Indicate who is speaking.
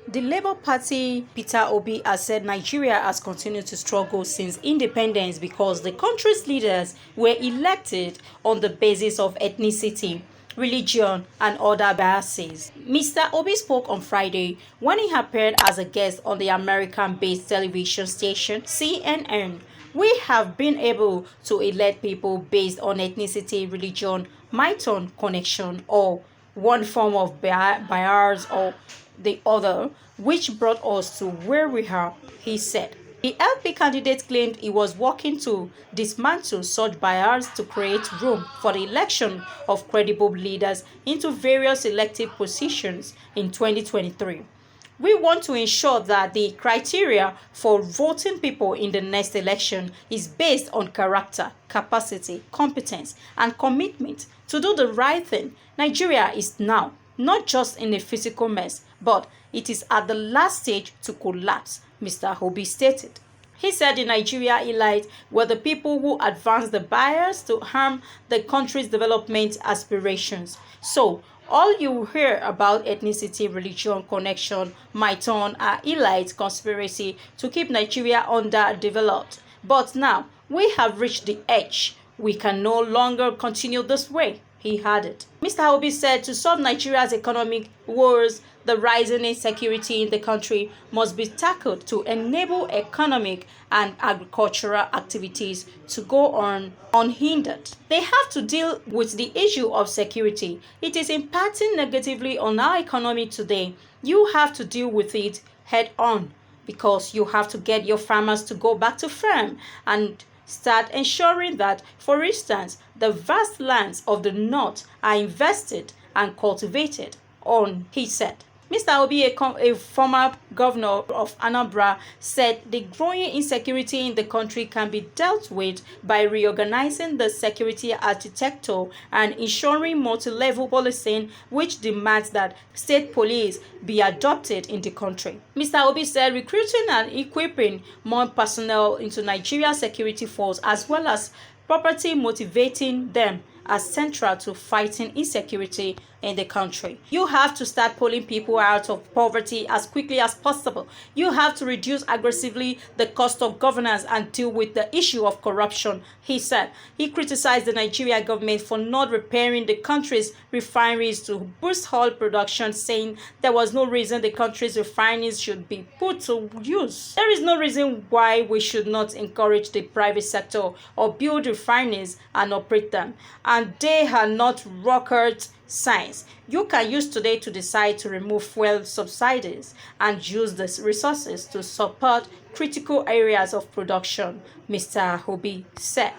Speaker 1: The Labour Party, Peter Obi, has said Nigeria has continued to struggle since independence because the country's leaders were elected on the basis of ethnicity, religion, and other biases. Mr. Obi spoke on Friday when he appeared as a guest on the American-based television station CNN. We have been able to elect people based on ethnicity, religion, migration connection, or one form of bias or the other, which brought us to where we are, he said. The LP candidate claimed he was working to dismantle such bias to create room for the election of credible leaders into various elective positions in 2023. We want to ensure that the criteria for voting people in the next election is based on character, capacity, competence, and commitment to do the right thing. Nigeria is now not just in a physical mess, but it is at the last stage to collapse, Mr. Obi stated. He said the Nigeria elite were the people who advanced the bias to harm the country's development aspirations. So, all you hear about ethnicity, religion, connection, migration are elite conspiracy to keep Nigeria underdeveloped. But now, we have reached the edge. We can no longer continue this way, he added. Mr. Obi said to solve Nigeria's economic woes, the rising insecurity in the country must be tackled to enable economic and agricultural activities to go on unhindered. They have to deal with the issue of security. It is impacting negatively on our economy today. You have to deal with it head on because you have to get your farmers to go back to farm and start ensuring that, for instance, the vast lands of the north are invested and cultivated on, he said. Mr. Obi, a former governor of Anambra, said the growing insecurity in the country can be dealt with by reorganizing the security architecture and ensuring multi-level policing, which demands that state police be adopted in the country. Mr. Obi said recruiting and equipping more personnel into Nigeria's security force as well as property motivating them as central to fighting insecurity in the country. You have to start pulling people out of poverty as quickly as possible. You have to reduce aggressively the cost of governance and deal with the issue of corruption, he said. He criticized the Nigerian government for not repairing the country's refineries to boost oil production, saying there was no reason the country's refineries should be put to use. There is no reason why we should not encourage the private sector or build refineries and operate them. And they are not rocket science. You can use today to decide to remove fuel subsidies and use these resources to support critical areas of production, Mr. Obi said.